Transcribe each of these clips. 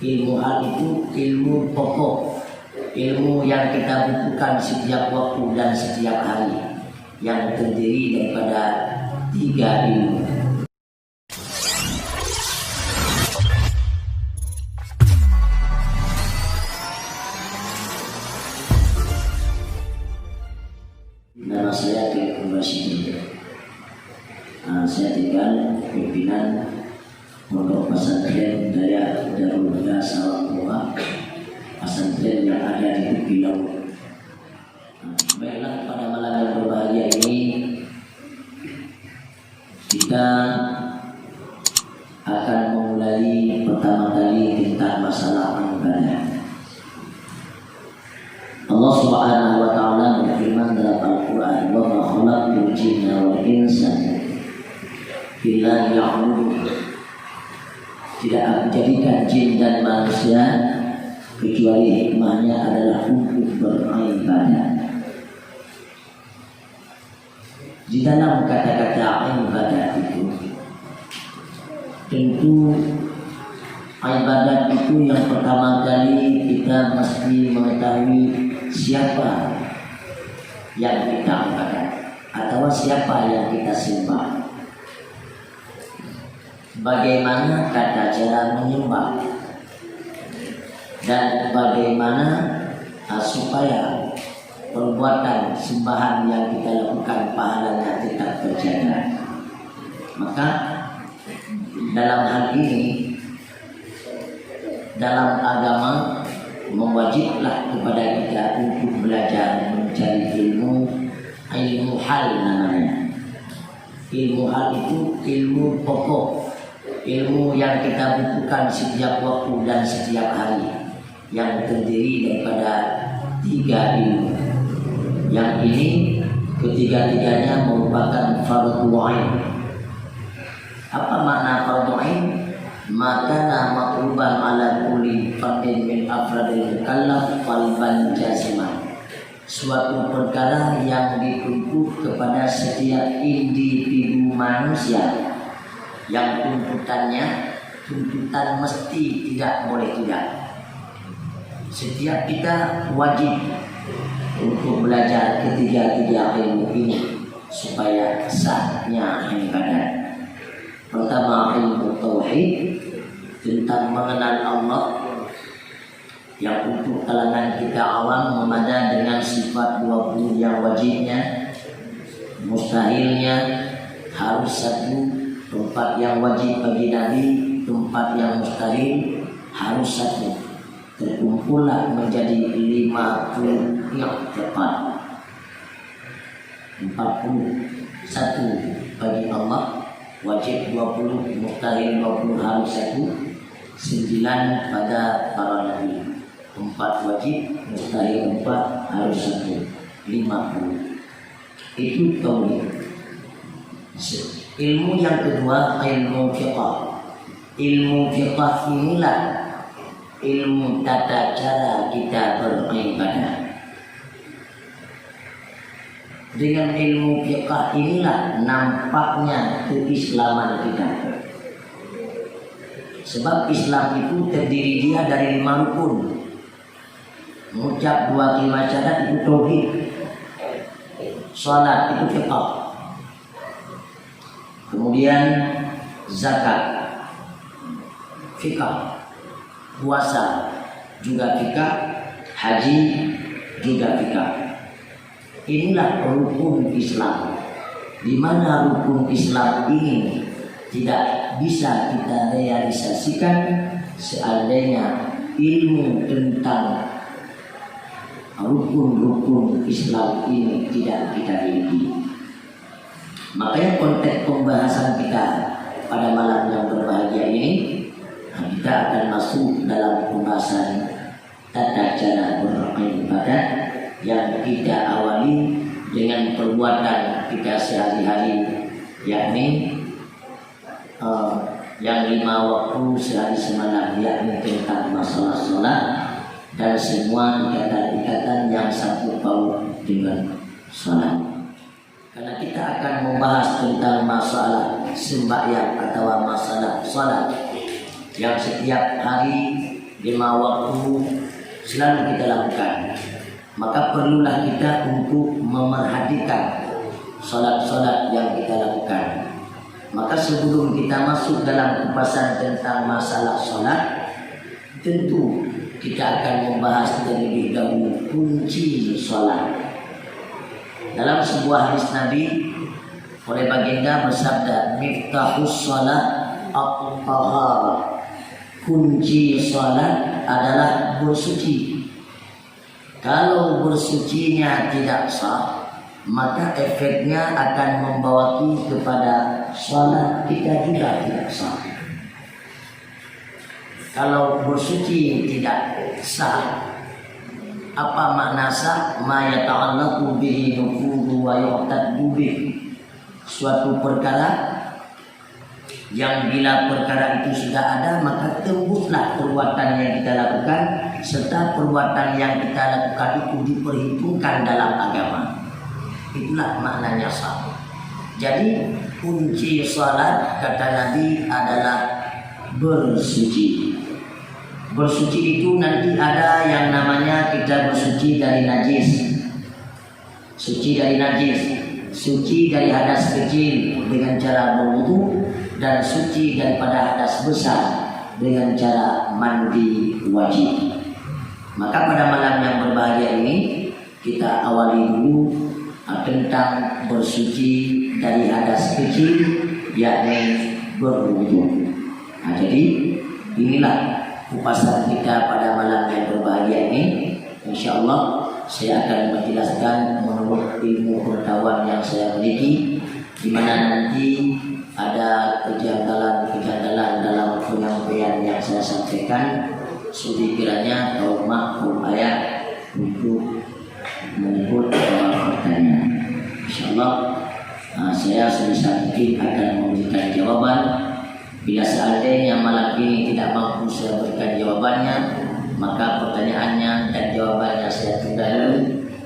Ilmu hal itu ilmu pokok, ilmu yang kita butuhkan setiap waktu dan setiap hari, yang terdiri daripada 3 ilmu. Nama saya Kiai Rasyidin. Saya tinggal pimpinan Pondok Pesantren Daya Darul Huda Salawatullah, pesantren yang ada di tepi laut. Baiklah, pada malam yang berbahagia ini kita akan memulai pertama kali tentang masalah ibadah. Allah Subhanahu wa taala berfirman dalam Al-Qur'an, "Wa ma khalaqtul jinna wal insa illa liya'budun." Tidak aku jadikan jin dan manusia kecuali hikmahnya adalah untuk beribadah. Di dalam kata-kata ibadah itu, tentu ibadah itu yang pertama kali kita mesti mengetahui siapa yang kita ibadah atau siapa yang kita sembah. Bagaimana tata cara menyembah dan bagaimana supaya perbuatan sembahan yang kita lakukan pahalanya tetap terjaga. Maka dalam hal ini, dalam agama mewajiblah kepada kita untuk belajar mencari ilmu hal namanya. Ilmu hal itu ilmu pokok, ilmu yang kita butuhkan setiap waktu dan setiap hari, yang terdiri daripada 3 ilmu. Yang ini ketiga-tiganya merupakan fardhu ain. Apa makna fardhu ain? Maka maqruban ala kulli fardin min afradil mukallaf qalban jasiman. Suatu perkara yang dituntut kepada setiap individu manusia, yang tuntutan mesti tidak boleh tidak. Setiap kita wajib untuk belajar ketiga-tiga ilmu ini supaya sahnya ibadah. Pertama, ilmu tauhid tentang mengenal Allah, yang untuk kalangan kita awam memandang dengan sifat 20 yang wajibnya, mustahilnya harus 1. Tempat yang wajib bagi Nabi, tempat yang mustahil harus 1. Terkumpullah menjadi 50 yang tepat. 41 bagi Allah, wajib 20, mustahil 20 harus 1. 9 pada para Nabi, 4 wajib, mustahil 4 harus 1. 50. Itu tauhid. Ilmu yang kedua, ilmu fiqh. Ilmu fiqh inilah ilmu tata cara kita beribadah. Dengan ilmu fiqh inilah nampaknya keislaman kita. Sebab Islam itu terdiri dia dari 5 rukun. Mengucap 2 kalimat syahadat itu tauhid. Salat itu fiqh. Kemudian zakat, fikah, puasa juga fikah, haji juga fikah. Inilah rukun Islam. Di mana rukun Islam ini tidak bisa kita realisasikan seandainya ilmu tentang rukun-rukun Islam ini tidak kita miliki. Makanya konteks pembahasan kita pada malam yang berbahagia ini, kita akan masuk dalam pembahasan tata cara beribadah yang kita awali dengan perbuatan kita sehari-hari, yakni yang 5 waktu sehari semalam, yakni tentang masalah sholat dan semua ikatan-ikatan yang sangkut paut dengan sholat. Karena kita akan membahas tentang masalah sembahyang atau masalah salat yang setiap hari 5 waktu selalu kita lakukan. Maka perlulah kita untuk memerhatikan salat-salat yang kita lakukan. Maka sebelum kita masuk dalam kupasan tentang masalah salat, tentu kita akan membahas terlebih dahulu kunci salat. Dalam sebuah hadis Nabi oleh baginda bersabda, miftahus salat at-taharah. Kunci salat adalah bersuci. Kalau bersucinya tidak sah, maka efeknya akan membawa kepada salat kita juga tidak sah. Kalau bersuci tidak sah, apa makna sah? Ma yata'allaqu bihi nufudu wa yu'taddu bihi. Suatu perkara yang bila perkara itu sudah ada, maka tembuslah perbuatan yang kita lakukan, serta perbuatan yang kita lakukan itu diperhitungkan dalam agama. Itulah maknanya sah. Jadi kunci salat kata Nabi adalah bersuci. Bersuci itu nanti ada yang namanya kita bersuci dari najis, suci dari najis, suci dari hadas kecil dengan cara berwudu, dan suci daripada hadas besar dengan cara mandi wajib. Maka pada malam yang berbahagia ini kita awali dulu tentang bersuci dari hadas kecil, yakni berwudu. Nah, jadi inilah kupasan kita pada malam yang berbahagia ini. Insya Allah saya akan menjelaskan menurut ilmu pengetahuan yang saya miliki, di mana nanti ada kejanggalan dalam penyampaian yang saya sampaikan. Sudi kiranya kaum mak kaum ayah untuk menyebut pertanyaan. Insyaallah saya sebisa mungkin akan memberikan jawaban. Bila seandainya malam ini tidak mampu saya berikan jawabannya, maka pertanyaannya dan jawabannya saya tunda dulu.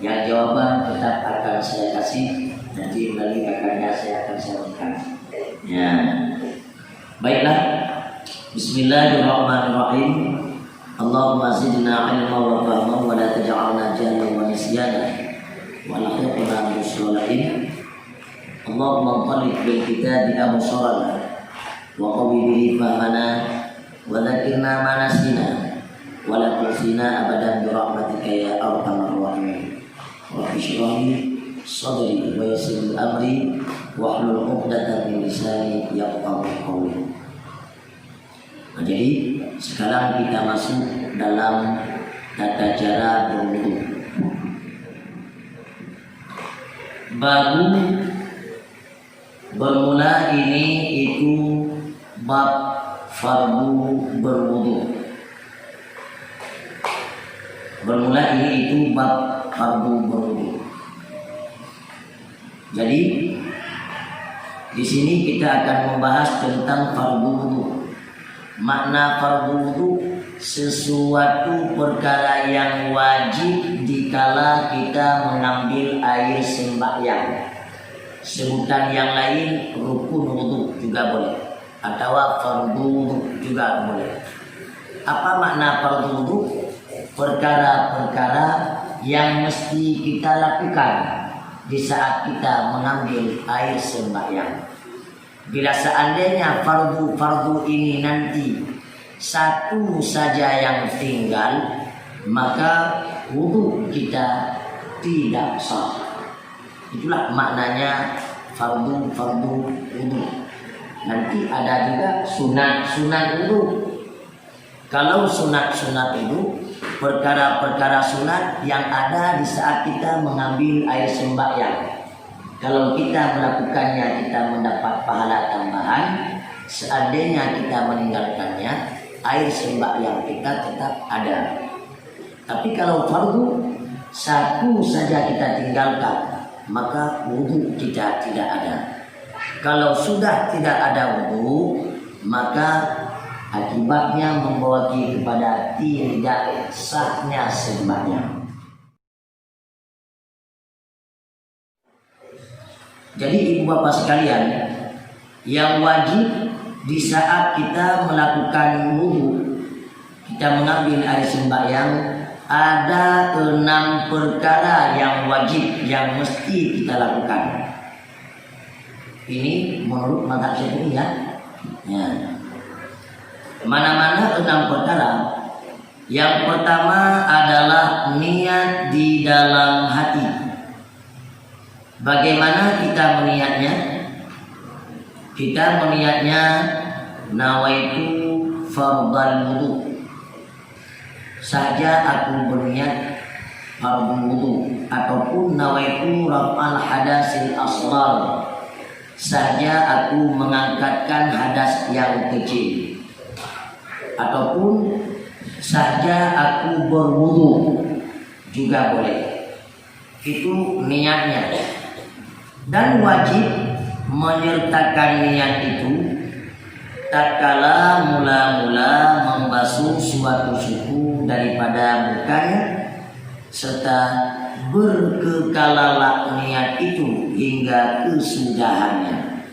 Yang jawaban tetap akan saya kasih, nanti melalui kakaknya saya akan sampaikan. Ya, baiklah. Bismillahirrahmanirrahim. Allahumma zidna ilma wa fahma wa la taj'alna jahlan wa nisyana wa la tuqna bisolahin. Allahumma qallib bil kitabi absarana wa qawi bihi fahmana wa dzakirna ma nasina wa la tusina abadan bi rahmatika ya arhamar rahimin. Wa bishrah sadri wa yassir amri wahlul 'uqdatam min lisani yafqahu qawli. Nah, jadi sekarang kita masuk dalam tata cara berwudu. Baru bermula ini itu bab fardu berwudu. Bermula ini itu bab fardu berwudu. Jadi di sini kita akan membahas tentang fardu wudu. Makna fardu wudu sesuatu perkara yang wajib dikala kita mengambil air sembahyang. Sebutan yang lain rukun wudu juga boleh, atau fardu wudu juga boleh. Apa makna fardu wudu? Perkara-perkara yang mesti kita lakukan di saat kita mengambil air sembahyang. Bila seandainya fardu ini nanti satu saja yang tinggal, maka wudu kita tidak sah. Itulah maknanya fardu wudu. Nanti ada juga sunat wudu. Kalau sunat itu perkara-perkara sunat yang ada di saat kita mengambil air sembahyang. Kalau kita melakukannya, kita mendapat pahala tambahan. Seandainya kita meninggalkannya, air sembahyang kita tetap ada. Tapi kalau fardu satu saja kita tinggalkan, maka wudu kita tidak ada. Kalau sudah tidak ada wudu, maka akibatnya membawa kepada tidak sahnya sembahyang. Jadi ibu bapak sekalian, yang wajib di saat kita melakukan wudu, kita mengambil air sembahyang, ada 6 perkara yang wajib yang mesti kita lakukan. Ini menurut mazhab Syafi'i ya. Mana-mana 6 perkara. Yang pertama adalah niat di dalam hati. Bagaimana kita meniatnya? Kita meniatnya nawaitu fardal wudu. Saja aku berniat fardhu wudu, ataupun nawaitu raf'al hadasil asghar. Saja aku mengangkatkan hadas yang kecil, ataupun saja aku berwudu juga boleh. Itu niatnya. Dan wajib menyertakan niat itu tatkala mula-mula membasuh suatu suku daripada mukanya, serta berkekalalah niat itu hingga kesudahannya.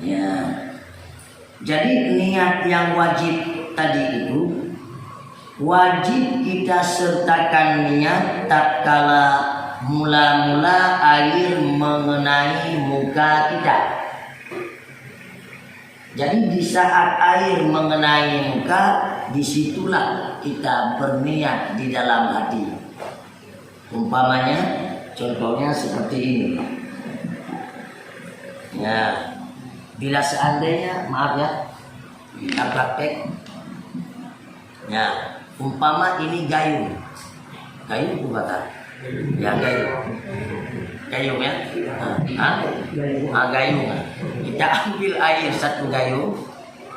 Ya. Jadi niat yang wajib tadi itu wajib kita sertakan niat tatkala mula-mula air mengenai muka kita. Jadi di saat air mengenai muka, disitulah kita berniat di dalam hati. Umpamanya, contohnya seperti ini. Ya, bila seandainya, maaf ya, kita praktek. Ya, umpama ini gayung. Gayung itu bata. Ya, gayung. Gayung ya. Gayung. Kita ambil air 1 gayung.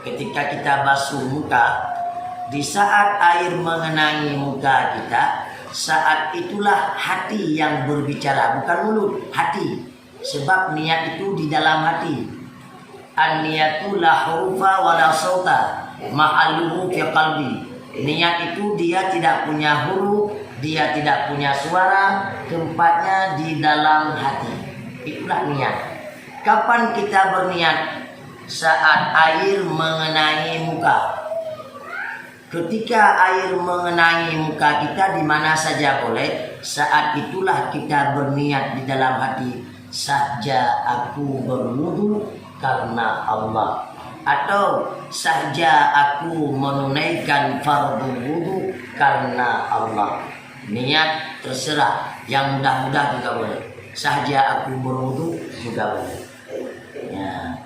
Ketika kita basuh muka, di saat air mengenai muka kita, saat itulah hati yang berbicara, bukan mulut, hati. Sebab niat itu di dalam hati. An-niyatu la hurufa wa la sauta ma'alluhu fi qalbi. Niat itu dia tidak punya huruf, dia tidak punya suara, tempatnya di dalam hati. Itulah niat. Kapan kita berniat? Saat air mengenai muka. Ketika air mengenai muka kita di mana saja boleh, saat itulah kita berniat di dalam hati. Saja aku berwudu karena Allah, atau saja aku menunaikan fardu wudu karena Allah. Niat terserah, yang mudah-mudah juga boleh. Saja aku berwudu juga boleh. Ya.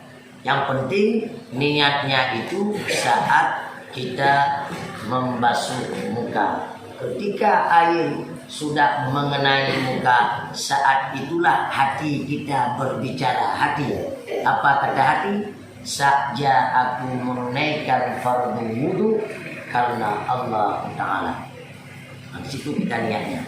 Yang penting niatnya itu saat kita membasuh muka. Ketika air sudah mengenai muka, saat itulah hati kita berbicara. Hati, apa kata hati? Saja aku menunaikan fardu wudu karena Allah Ta'ala. Di situ kita niatnya.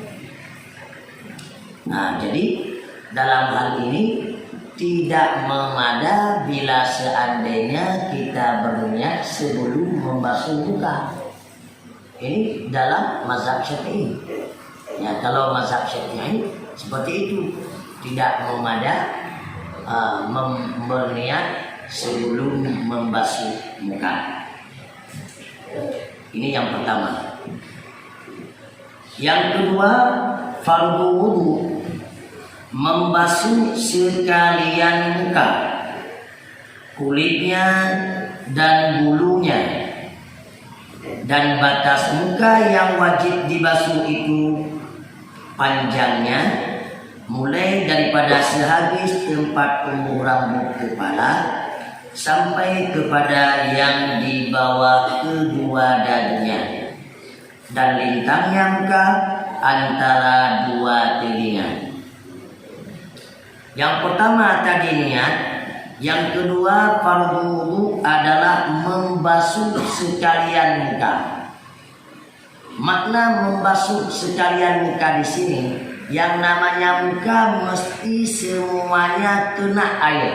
Nah, jadi dalam hal ini tidak memada bila seandainya kita berniat sebelum membasuh muka. Ini dalam mazhab Syafi'i. Ya, kalau mazhab Syafi'i seperti itu, tidak memada berniat sebelum membasuh muka. Ini yang pertama. Yang kedua, fardu wudu, membasuh sekalian muka, kulitnya dan bulunya. Dan batas muka yang wajib dibasuh itu panjangnya mulai daripada sehabis tempat tumbuh rambut kepala sampai kepada yang di bawah kedua dagunya, dan lintangnya muka antara 2 telinga. Yang pertama tadi niat, yang kedua fardu wudu adalah membasuh sekalian muka. Makna membasuh sekalian muka di sini, yang namanya muka mesti semuanya kena air.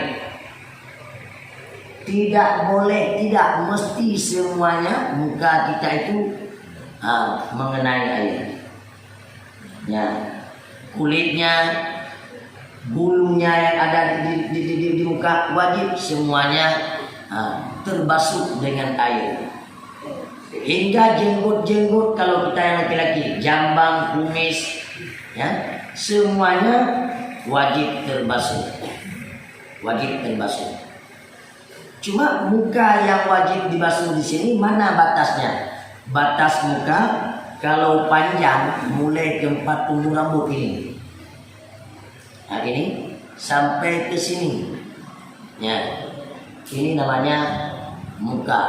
Tidak boleh, tidak mesti semuanya muka kita itu mengenai air. Ya, kulitnya, bulunya yang ada di muka wajib semuanya terbasuh dengan air. hingga jenggot-jenggot kalau kita yang laki-laki, jambang, kumis, ya, semuanya wajib terbasuh. Wajib terbasuh. Cuma muka yang wajib dibasuh di sini mana batasnya? Batas muka kalau panjang mulai ke tempat tumbuh rambut ini. Nah, ini sampai ke sini. Ya. Ini namanya muka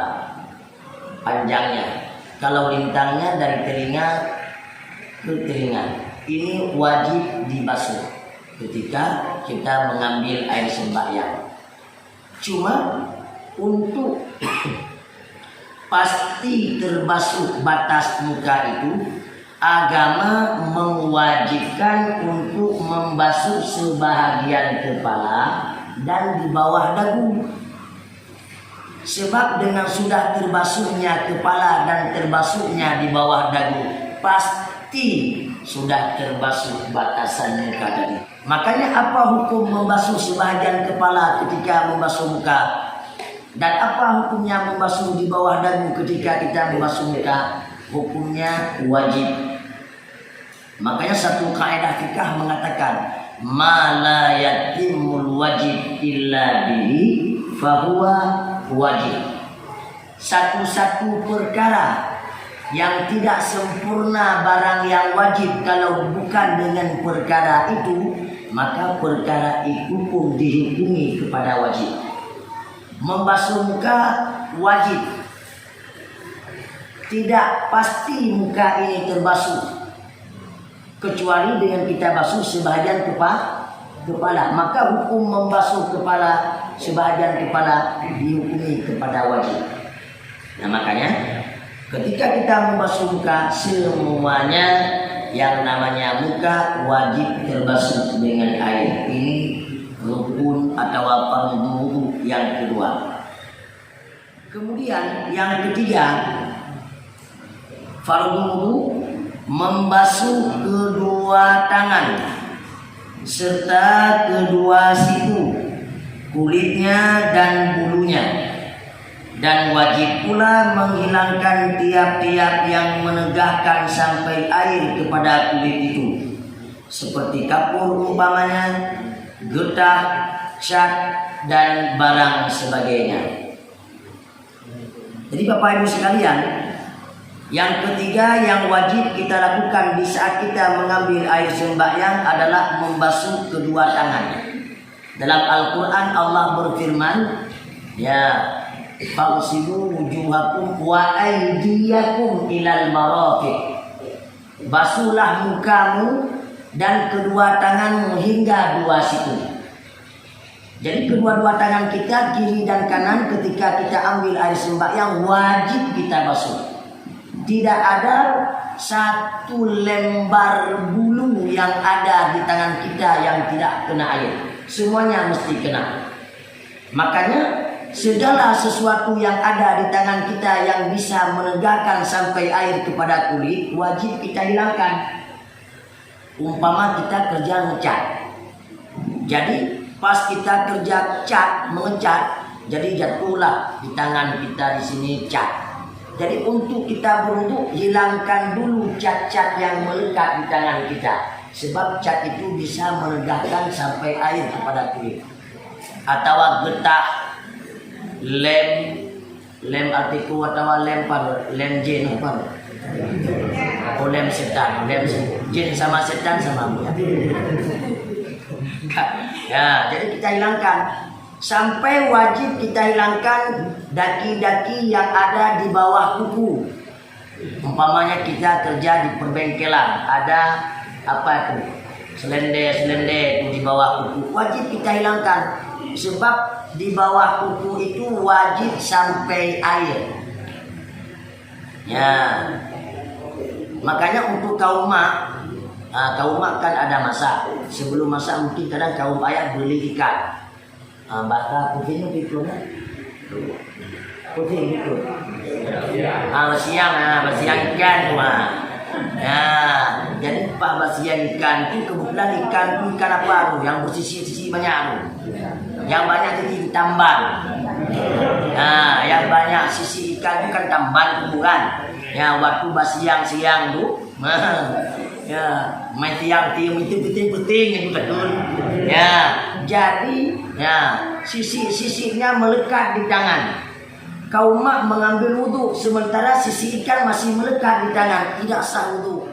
panjangnya. Kalau lintangnya dari telinga ke telinga. Ini wajib dibasuh ketika kita mengambil air sembahyang. Cuma untuk pasti terbasuh batas muka itu, agama mewajibkan untuk membasuh sebahagian kepala dan di bawah dagu. Sebab dengan sudah terbasuhnya kepala dan terbasuhnya di bawah dagu, pasti sudah terbasuh batasan muka tadi. Makanya apa hukum membasuh sebahagian kepala ketika membasuh muka? Dan apa hukumnya membasuh di bawah dagu ketika kita membasuh muka? Hukumnya wajib. Makanya satu kaidah fikih mengatakan, ma la yatimul wajib illa bihi fahuwa wajib. Satu-satu perkara yang tidak sempurna barang yang wajib kalau bukan dengan perkara itu, maka perkara itu pun dihukumi kepada wajib. Membasuh muka wajib. Tidak pasti muka ini terbasuh kecuali dengan kita basuh sebahagian kepala. Maka hukum membasuh kepala, sebahagian kepala dihukumi kepada wajib. Nah, makanya ketika kita membasuh muka, semuanya yang namanya muka wajib terbasuh dengan air. Ini rukun atau wudu yang kedua. Kemudian yang ketiga, fardu wudu, membasuh kedua tangan serta kedua siku, kulitnya dan bulunya. Dan wajib pula menghilangkan tiap-tiap yang menegahkan sampai air kepada kulit itu, seperti kapur umpamanya, getah, cat, dan barang sebagainya. Jadi Bapak Ibu sekalian, yang ketiga yang wajib kita lakukan di saat kita mengambil air sembahyang adalah membasuh kedua tangan. Dalam Al-Quran Allah berfirman, ya, fagsilu wujuhakum wa aydiyakum ilal marafiq. Basuhlah mukamu dan kedua tanganmu hingga dua siku. Jadi kedua-dua tangan kita, kiri dan kanan, ketika kita ambil air sembahyang wajib kita basuh. Tidak ada satu lembar bulu yang ada di tangan kita yang tidak kena air. Semuanya mesti kena. Makanya segala sesuatu yang ada di tangan kita yang bisa menegakkan sampai air kepada kulit wajib kita hilangkan. Umpama kita kerja ngecat, jadi pas kita kerja mengecat, jadi jatuhlah di tangan kita di sini cat. Jadi untuk kita berwudu, hilangkan dulu cat-cat yang melekat di tangan kita, sebab cat itu bisa menegakkan sampai air kepada kulit. Atau getah, lem artiku atau lem jin apa? Oh, lem setan, jin sama setan sama ya, jadi kita hilangkan. Sampai wajib kita hilangkan daki-daki yang ada di bawah kuku. Umpamanya kita kerja di perbengkelan, ada apa itu? Selende itu di bawah kuku, wajib kita hilangkan. Sebab di bawah kuku itu wajib sampai air. Ya. Makanya untuk kaum mak kan ada masak. Sebelum masak mungkin kadang kaum ayah beli ikan. Baka putihnya gitu kan? Putih gitu. Bersiang ikan cuma. Ya, jadi Pak bersiang ikan itu kebetulan ikan apa tuh? Yang bersisi-sisi banyak tuh. Yang banyak jadi tambang. Nah, yang banyak sisi ikan itu kan tambahan kuburan. Ya waktu siang-siang tuh, ya main tiang-tiang itu penting-penting itu betul. Ya jadi ya sisi-sisinya melekat di tangan. Kaum mak mengambil wudhu sementara sisi ikan masih melekat di tangan, tidak sah wudhu.